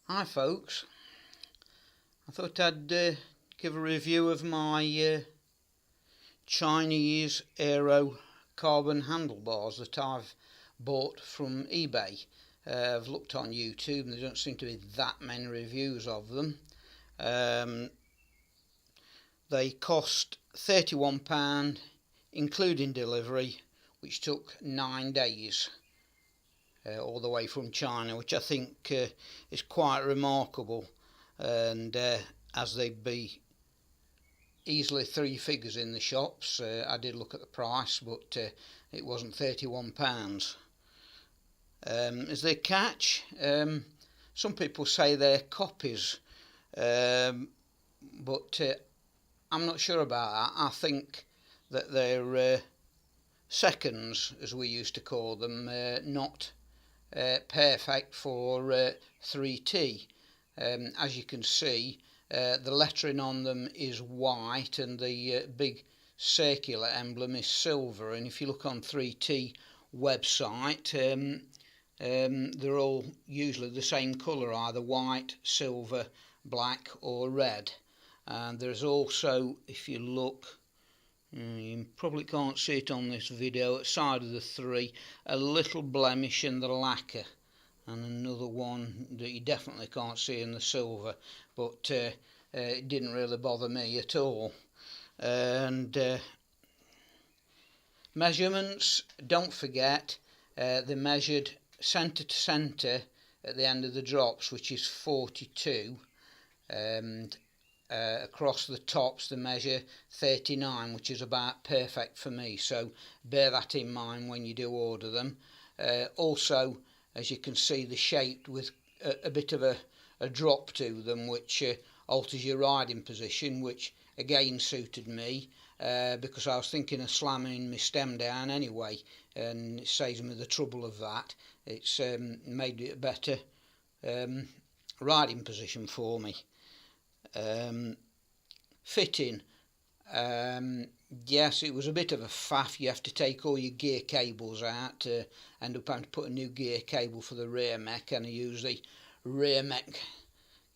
Hi folks, I thought I'd give a review of my Chinese aero carbon handlebars that I've bought from eBay. I've looked on YouTube and there don't seem to be that many reviews of them. They cost £31 including delivery, which took 9 days. All the way from China, which I think is quite remarkable, and as they'd be easily 3 figures in the shops. I did look at the price, but it wasn't £31. Is there catch? Some people say they're copies, but I'm not sure about that. I think that they're seconds, as we used to call them, not perfect for 3T. As you can see, the lettering on them is white and the big circular emblem is silver, and if you look on 3T website, they're all usually the same colour, either white, silver, black or red. And there's also, if you look, you probably can't see it on this video, outside of the 3, a little blemish in the lacquer, and another one that you definitely can't see in the silver, but it didn't really bother me at all. And measurements, don't forget, they're measured centre to centre at the end of the drops, which is 42, and across the tops they measure 39, which is about perfect for me, so bear that in mind when you do order them. Also, as you can see, they're shaped with a bit of a drop to them, which alters your riding position, which again suited me, because I was thinking of slamming my stem down anyway, and it saves me the trouble of that. It's made it a better riding position for me. Fitting, yes, it was a bit of a faff. You have to take all your gear cables out, end up having to put a new gear cable for the rear mech, and I use the rear mech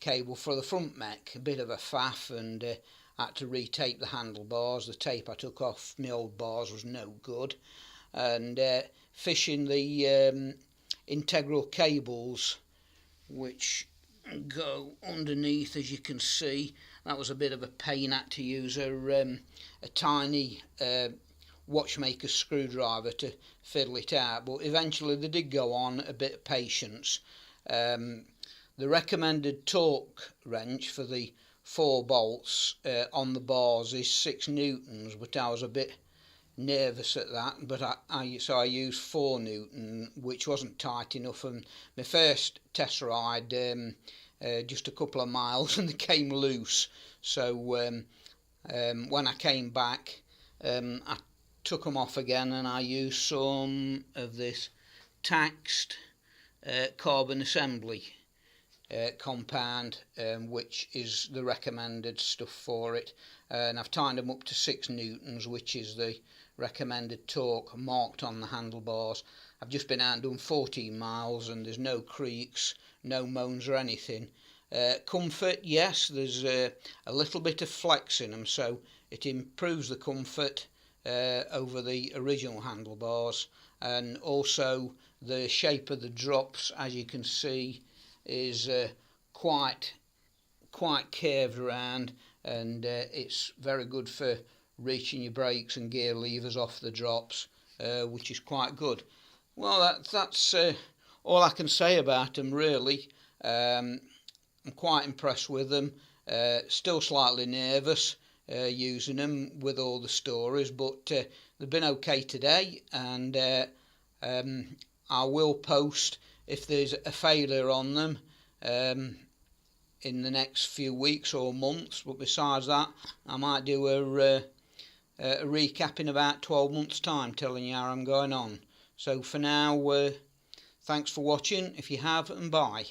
cable for the front mech. A bit of a faff, and I had to retape the handlebars. The tape I took off my old bars was no good, and fishing the integral cables which go underneath, as you can see, that was a bit of a pain. I had to use a tiny watchmaker screwdriver to fiddle it out, but eventually they did go on. A bit of patience. The recommended torque wrench for the 4 bolts on the bars is 6 newtons, but I was a bit nervous at that, but I used 4 newton, which wasn't tight enough. And my first test ride, just a couple of miles, and they came loose, so when I came back, I took them off again, and I used some of this taxed carbon assembly compound, which is the recommended stuff for it, and I've tightened them up to 6 newtons, which is the recommended torque marked on the handlebars. I've just been out and done 14 miles, and there's no creaks, no moans or anything. Comfort, yes, there's a little bit of flex in them, so it improves the comfort over the original handlebars. And also the shape of the drops, as you can see, is quite curved around, and it's very good for reaching your brakes and gear levers off the drops, which is quite good. Well, that's all I can say about them, really. I'm quite impressed with them. Still slightly nervous using them with all the stories, but they've been okay today, and I will post if there's a failure on them in the next few weeks or months. But besides that, I might do a recap in about 12 months time, telling you how I'm going on. So for now, thanks for watching if you have, and bye.